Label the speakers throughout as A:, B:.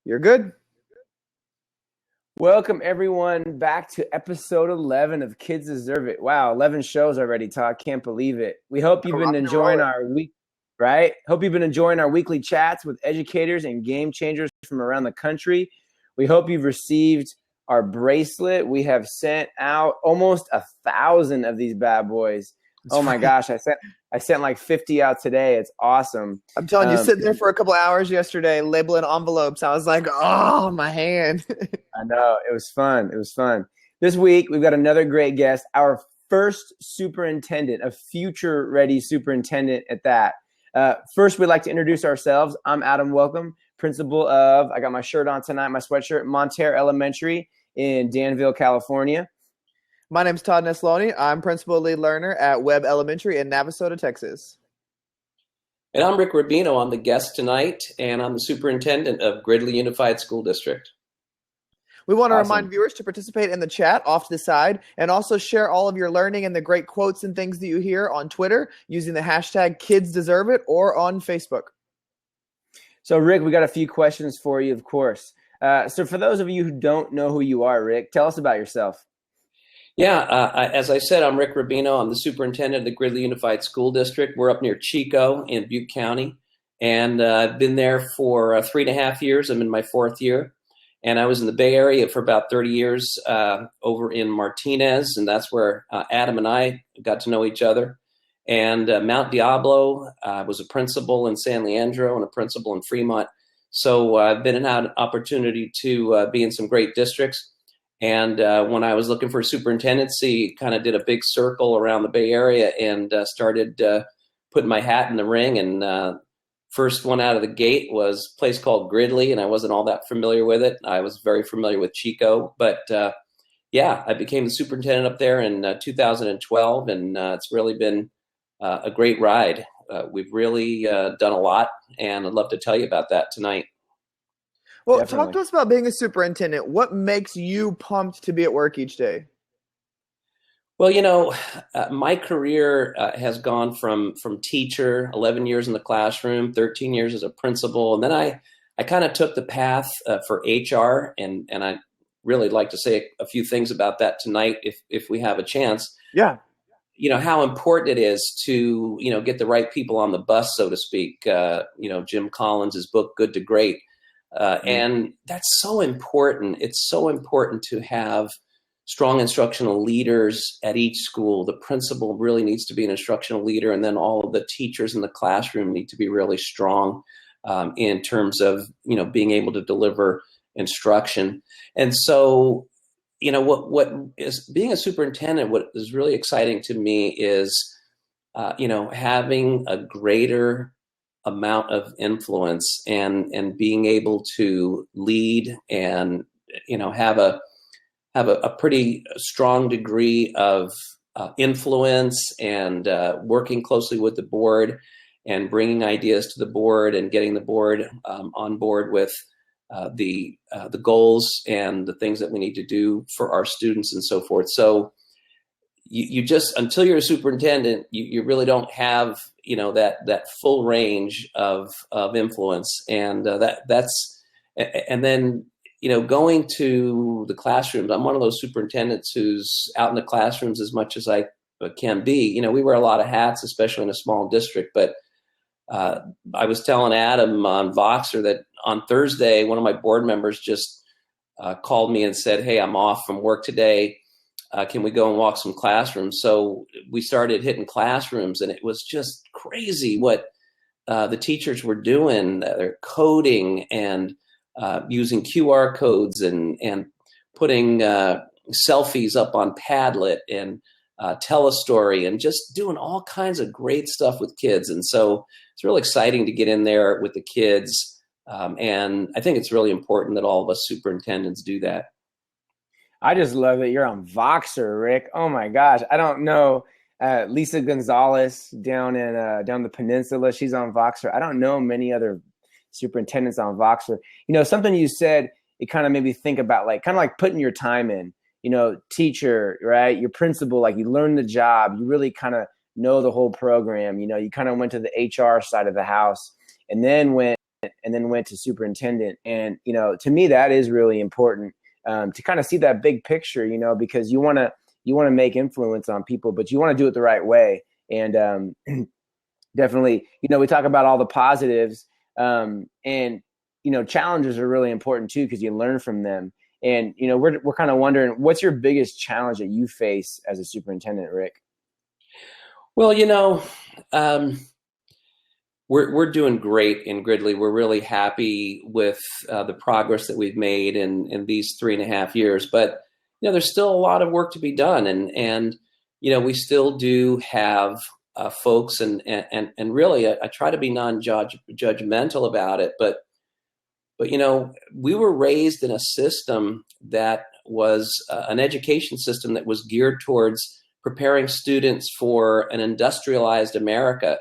A: You're good.
B: Welcome everyone back to episode 11 of Kids Deserve It. Wow, 11 shows already, Todd. Can't believe it. We hope you've been enjoying our week, right? Hope you've been enjoying our weekly chats with educators and game changers from around the country. We hope you've received our bracelet. We have sent out almost 1,000 of these bad boys. Oh my gosh, I sent like 50 out today. It's awesome.
A: I'm telling you, sitting there for a couple of hours yesterday, labeling envelopes. I was like, oh, my hand.
B: I know. It was fun. It was fun. This week, we've got another great guest, our first superintendent, a future-ready superintendent at that. First, we'd like to introduce ourselves. I'm Adam Welcome, principal of, I got my shirt on tonight, my sweatshirt, Monterey Elementary in Danville, California.
A: My name's Todd Nesloni. I'm principal lead learner at Webb Elementary in Navasota, Texas.
C: And I'm Rick Rubino. I'm the guest tonight, and I'm the superintendent of Gridley Unified School District.
A: We want to remind viewers to participate in the chat off to the side and also share all of your learning and the great quotes and things that you hear on Twitter using the hashtag KidsDeserveIt or on Facebook.
B: So, Rick, we got a few questions for you, of course. So for those of you who don't know who you are, Rick, tell us about yourself.
C: Yeah, as I said, I'm Rick Rubino. I'm the superintendent of the Gridley Unified School District. We're up near Chico in Butte County, and I've been there for 3.5 years. I'm in my 4th year, and I was in the Bay Area for about 30 years over in Martinez, and that's where Adam and I got to know each other. And Mount Diablo, I was a principal in San Leandro and a principal in Fremont. So I've been and had an opportunity to be in some great districts. And when I was looking for a superintendency, kind of did a big circle around the Bay Area and started putting my hat in the ring. And first one out of the gate was a place called Gridley, and I wasn't all that familiar with it. I was very familiar with Chico. But yeah, I became the superintendent up there in 2012, and it's really been a great ride. We've really done a lot, and I'd love to tell you about that tonight.
A: Well,
B: Definitely.
A: Talk to us about being a superintendent. What makes you pumped to be at work each day?
C: Well, my career has gone from teacher, 11 years in the classroom, 13 years as a principal, and then I kind of took the path for HR, and I really like to say a few things about that tonight if we have a chance.
A: Yeah.
C: How important it is to, get the right people on the bus, so to speak. Jim Collins' book, Good to Great. And that's so important. It's so important to have strong instructional leaders at each school. The principal really needs to be an instructional leader, and then all of the teachers in the classroom need to be really strong in terms of, being able to deliver instruction. And so, what is being a superintendent, what is really exciting to me is, having a greater amount of influence and being able to lead and have a pretty strong degree of influence and working closely with the board and bringing ideas to the board and getting the board on board with the goals and the things that we need to do for our students and so forth. So you just, until you're a superintendent, you really don't have that full range of influence, and and then going to the classrooms. I'm one of those superintendents who's out in the classrooms as much as I can be. We wear a lot of hats, especially in a small district. But I was telling Adam on Voxer that on Thursday, one of my board members just called me and said, "Hey, I'm off from work today. Can we go and walk some classrooms?" So we started hitting classrooms, and it was just crazy what the teachers were doing. They're coding and using QR codes and putting selfies up on Padlet and Telestory and just doing all kinds of great stuff with kids. And so it's really exciting to get in there with the kids. And I think it's really important that all of us superintendents do that.
B: I just love that you're on Voxer, Rick. Oh my gosh. I don't know. Lisa Gonzalez down the peninsula, she's on Voxer. I don't know many other superintendents on Voxer. Something you said, it kind of made me think about kind of like putting your time in, teacher, right? Your principal, like you learn the job, you really kind of know the whole program. You kind of went to the HR side of the house and then went and then went to superintendent. And, you know, to me, that is really important to kind of see that big picture, you know, because you want to make influence on people, but you want to do it the right way. And definitely, you know, we talk about all the positives and, you know, challenges are really important too, because you learn from them. And, you know, we're kind of wondering, what's your biggest challenge that you face as a superintendent, Rick?
C: Well, you know, we're doing great in Gridley. We're really happy with the progress that we've made in these 3.5 years. But you know, there's still a lot of work to be done, and you know, we still do have folks, and really, I try to be non-judgmental about it. But you know, we were raised in a system that was an education system that was geared towards preparing students for an industrialized America.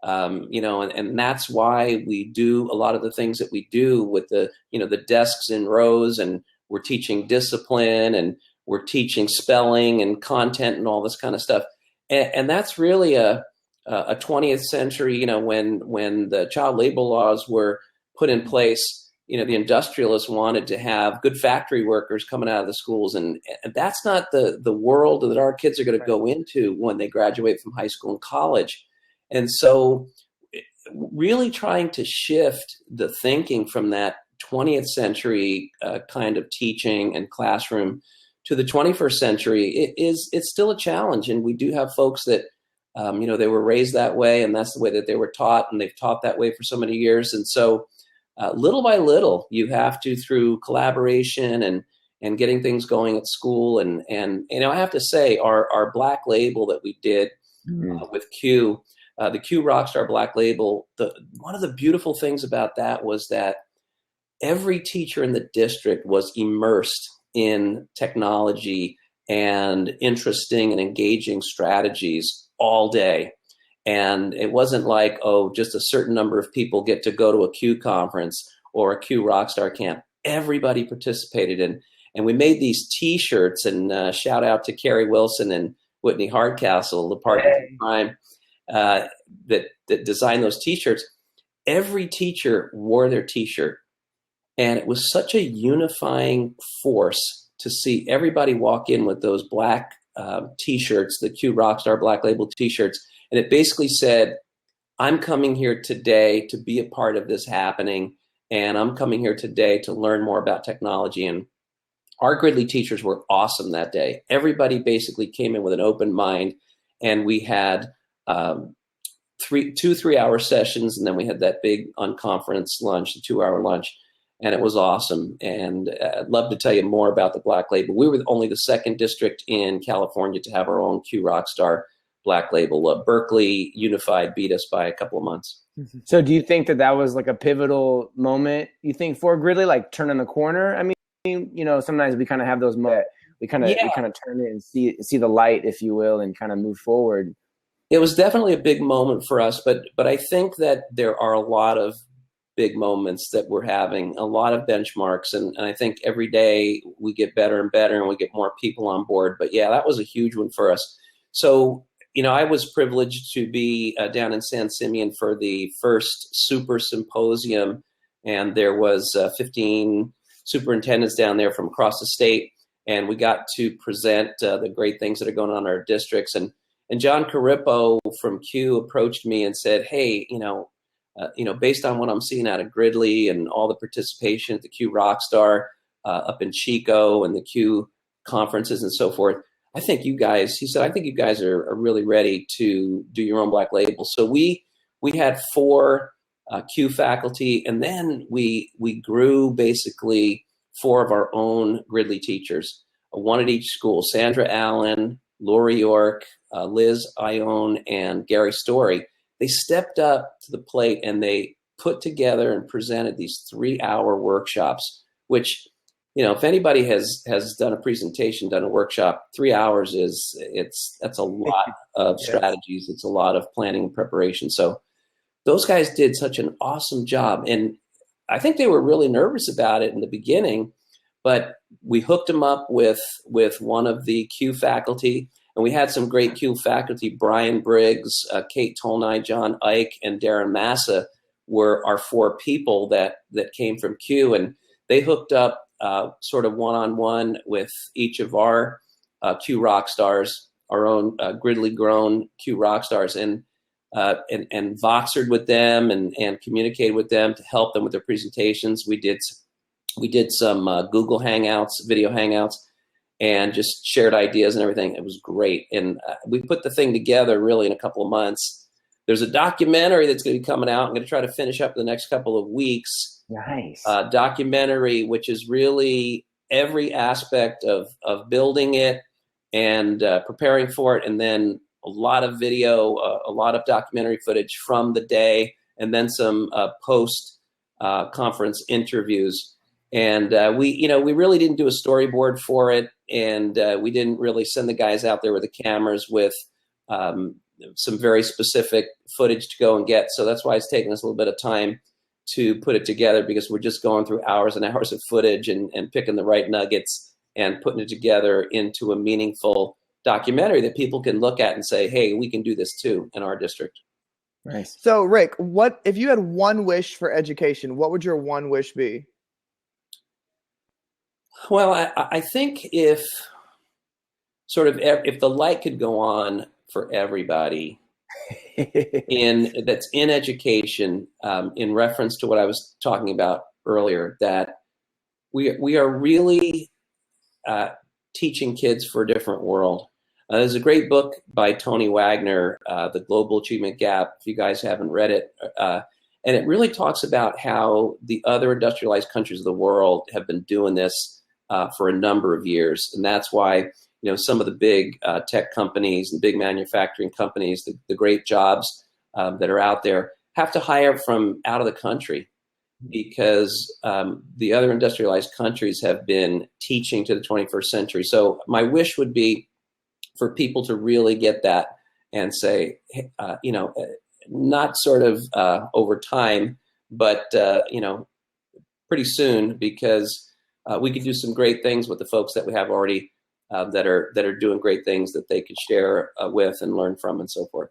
C: You know, and that's why we do a lot of the things that we do with the, you know, the desks in rows, and we're teaching discipline, and we're teaching spelling and content and all this kind of stuff. And that's really a 20th century, you know, when the child labor laws were put in place, you know, the industrialists wanted to have good factory workers coming out of the schools. And that's not the world that our kids are going to go into when they graduate from high school and college. And so really trying to shift the thinking from that 20th century kind of teaching and classroom to the 21st century, it's still a challenge. And we do have folks that, you know, they were raised that way, and that's the way that they were taught, and they've taught that way for so many years. And so little by little, you have to, through collaboration and getting things going at school. And you know, I have to say, our Black Label that we did with Q, the Q Rockstar Black Label, one of the beautiful things about that was that every teacher in the district was immersed in technology and interesting and engaging strategies all day. And it wasn't like, oh, just a certain number of people get to go to a Q conference or a Q Rockstar camp. Everybody participated in, and we made these T-shirts, and shout out to Carrie Wilson and Whitney Hardcastle, the partner at the time, that designed those T-shirts. Every teacher wore their T-shirt, and it was such a unifying force to see everybody walk in with those black T-shirts, the Q Rockstar Black Label T-shirts. And it basically said, I'm coming here today to be a part of this happening, and I'm coming here today to learn more about technology. And our Gridley teachers were awesome that day. Everybody basically came in with an open mind, and we had 2 3-hour sessions, and then we had that big unconference lunch, the 2-hour lunch, and it was awesome. And I'd love to tell you more about the Black Label. We were only the second district in California to have our own Q Rockstar Black Label. Berkeley Unified beat us by a couple of months.
B: So do you think that was like a pivotal moment, you think, for Gridley, like turning the corner? I mean, you know, sometimes we kind of have those moments. We kind of turn it and see the light, if you will, and kind of move forward.
C: It was definitely a big moment for us, but I think that there are a lot of big moments that we're having, a lot of benchmarks, and I think every day we get better and better, and we get more people on board. But yeah, that was a huge one for us. So, you know, I was privileged to be down in San Simeon for the first super symposium, and there was 15 superintendents down there from across the state, and we got to present the great things that are going on in our districts. And John Carippo from Q approached me and said, hey, you know, based on what I'm seeing out of Gridley and all the participation at the Q Rockstar up in Chico and the Q conferences and so forth, I think you guys are really ready to do your own Black Label. So we had 4 Q faculty, and then we grew basically 4 of our own Gridley teachers, one at each school: Sandra Allen, Lori York, Liz Ione, and Gary Story. They stepped up to the plate, and they put together and presented these 3-hour workshops, which, you know, if anybody has done a presentation, done a workshop, 3 hours that's a lot of strategies. It's a lot of planning and preparation. So those guys did such an awesome job. And I think they were really nervous about it in the beginning, but we hooked them up with one of the Q faculty, and we had some great Q faculty: Brian Briggs, Kate Tolnai, John Ike, and Darren Massa were our 4 people that came from Q, and they hooked up sort of one-on-one with each of our Q rock stars, our own Gridley grown Q rock stars, and Voxered with them and communicated with them to help them with their presentations. We did some Google Hangouts, video Hangouts, and just shared ideas and everything. It was great. And we put the thing together really in a couple of months. There's a documentary that's going to be coming out. I'm going to try to finish up in the next couple of weeks.
B: Nice.
C: Documentary, which is really every aspect of building it and preparing for it. And then a lot of video, a lot of documentary footage from the day, and then some post conference interviews. And we really didn't do a storyboard for it, and we didn't really send the guys out there with the cameras with some very specific footage to go and get. So that's why it's taken us a little bit of time to put it together, because we're just going through hours and hours of footage and picking the right nuggets and putting it together into a meaningful documentary that people can look at and say, hey, we can do this too in our district.
B: Nice.
A: So Rick, what if you had one wish for education, what would your one wish be?
C: Well, I think if the light could go on for everybody that's in education, in reference to what I was talking about earlier, that we are really teaching kids for a different world. There's a great book by Tony Wagner, The Global Achievement Gap, if you guys haven't read it. And it really talks about how the other industrialized countries of the world have been doing this for a number of years. And that's why, some of the big tech companies and big manufacturing companies, the great jobs that are out there, have to hire from out of the country, because the other industrialized countries have been teaching to the 21st century. So my wish would be for people to really get that and say, not sort of over time, but, pretty soon, because we could do some great things with the folks that we have already that are doing great things that they could share with and learn from and so forth.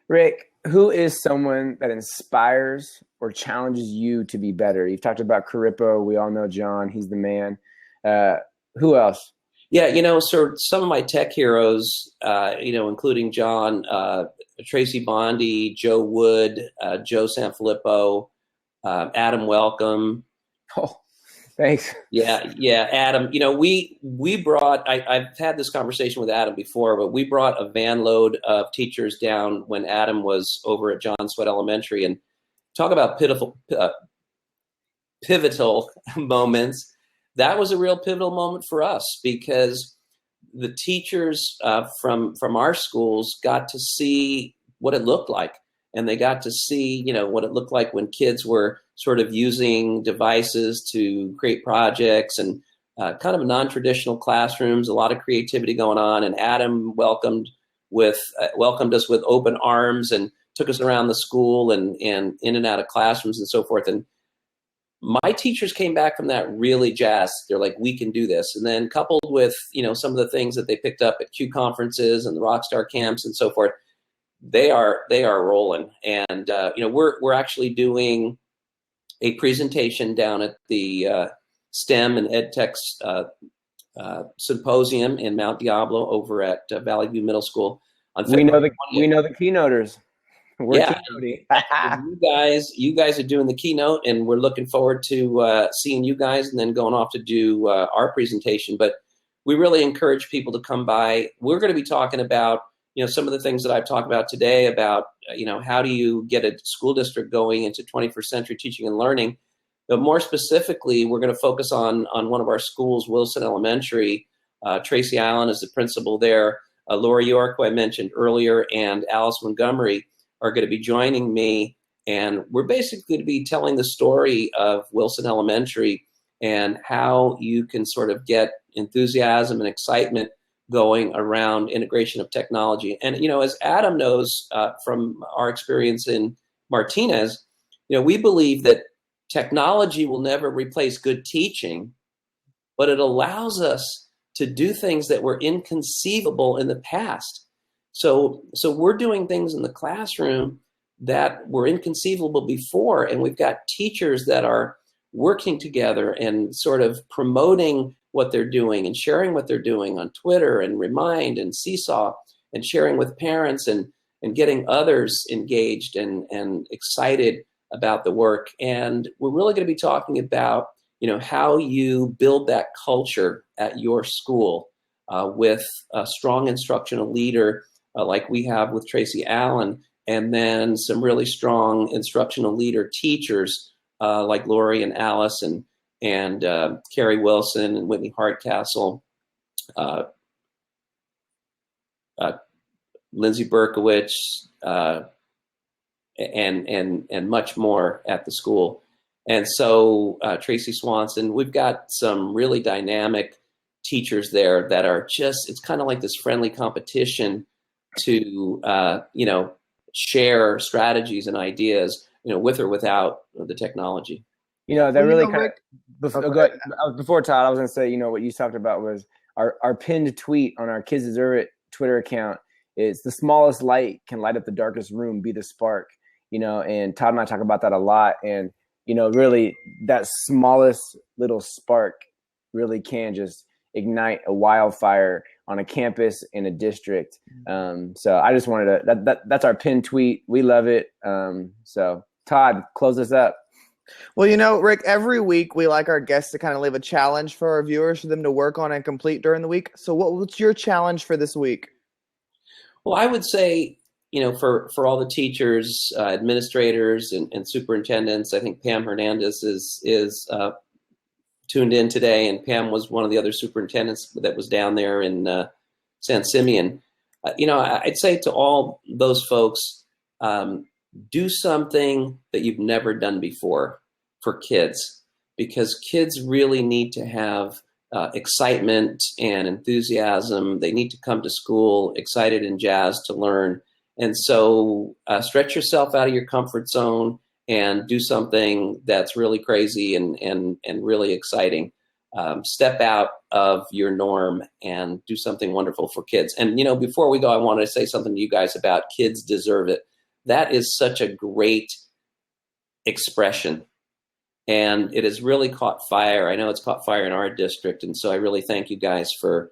B: Rick, who is someone that inspires or challenges you to be better? You've talked about Corippo. We all know John. He's the man. Who else?
C: Yeah, so some of my tech heroes, including John, Tracy Bondi, Joe Wood, Joe Sanfilippo, Adam Welcome.
B: Oh, thanks.
C: Yeah, Adam. We brought. I've had this conversation with Adam before, but we brought a van load of teachers down when Adam was over at John Sweat Elementary, and talk about pivotal moments. That was a real pivotal moment for us, because the teachers from our schools got to see what it looked like, and they got to see, what it looked like when kids were sort of using devices to create projects, and kind of non-traditional classrooms, a lot of creativity going on. And Adam welcomed us with open arms and took us around the school and in and out of classrooms and so forth. And my teachers came back from that really jazzed. They're like, we can do this. And then coupled with, some of the things that they picked up at Q conferences and the Rockstar camps and so forth, they are rolling. And, we're actually doing a presentation down at the STEM and EdTech symposium in Mount Diablo over at Valley View Middle School.
B: We know the keynoters.
C: You guys are doing the keynote, and we're looking forward to seeing you guys and then going off to do our presentation. But we really encourage people to come by. We're going to be talking about, some of the things that I've talked about today about, how do you get a school district going into 21st century teaching and learning. But more specifically, we're going to focus on one of our schools, Wilson Elementary. Tracy Allen is the principal there. Laura York, who I mentioned earlier, and Alice Montgomery are going to be joining me, and we're basically going to be telling the story of Wilson Elementary and how you can sort of get enthusiasm and excitement going around integration of technology. And, as Adam knows from our experience in Martinez, we believe that technology will never replace good teaching, but it allows us to do things that were inconceivable in the past. So we're doing things in the classroom that were inconceivable before. And we've got teachers that are working together and sort of promoting what they're doing and sharing what they're doing on Twitter and Remind and Seesaw, and sharing with parents and getting others engaged and excited about the work. And we're really going to be talking about, how you build that culture at your school with a strong instructional leader like we have with Tracy Allen, and then some really strong instructional leader teachers like Lori and Alice and Carrie Wilson and Whitney Hardcastle, Lindsay Berkowitz, and much more at the school. And so Tracy Swanson, we've got some really dynamic teachers there that are just, it's kind of like this friendly competition to, share strategies and ideas, with or without the technology.
B: Before Todd, I was going to say, what you talked about was our pinned tweet on our Kids Deserve It Twitter account is the smallest light can light up the darkest room, be the spark, and Todd and I talk about that a lot. And, really that smallest little spark really can just ignite a wildfire on a campus in a district. So I just wanted to, that's our pinned tweet. We love it. So Todd, close us up.
A: Well, Rick, every week we like our guests to kind of leave a challenge for our viewers for them to work on and complete during the week. So what's your challenge for this week?
C: Well, I would say, for all the teachers, administrators, and superintendents, I think Pam Hernandez is tuned in today, and Pam was one of the other superintendents that was down there in San Simeon. I'd say to all those folks, do something that you've never done before for kids, because kids really need to have excitement and enthusiasm. They need to come to school excited and jazzed to learn. And so stretch yourself out of your comfort zone and do something that's really crazy and really exciting. Step out of your norm and do something wonderful for kids. And, before we go, I wanted to say something to you guys about Kids Deserve It. That is such a great expression. And it has really caught fire. I know it's caught fire in our district. And so I really thank you guys for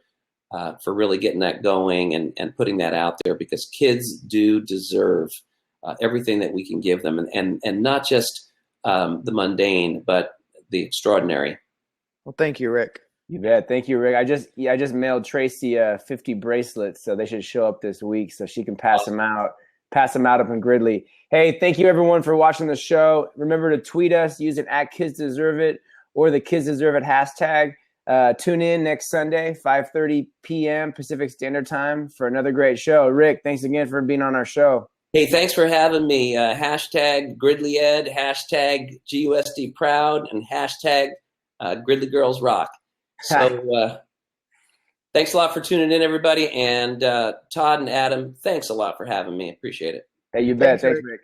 C: really getting that going and putting that out there, because kids do deserve everything that we can give them, and not just the mundane, but the extraordinary.
A: Well, thank you, Rick.
B: You bet. Thank you, Rick. I just mailed Tracy 50 bracelets, so they should show up this week so she can pass them out up in Gridley. Hey, thank you everyone for watching the show. Remember to tweet us using @KidsDeserveIt or the Kids Deserve It hashtag. Tune in next Sunday, 5:30 p.m. Pacific Standard Time for another great show. Rick, thanks again for being on our show.
C: Hey, thanks for having me. Hashtag GridleyEd, hashtag GUSD Proud, and hashtag Gridley Girls Rock. So thanks a lot for tuning in, everybody. And Todd and Adam, thanks a lot for having me. Appreciate it.
B: Hey, you bet. Thanks, Rick.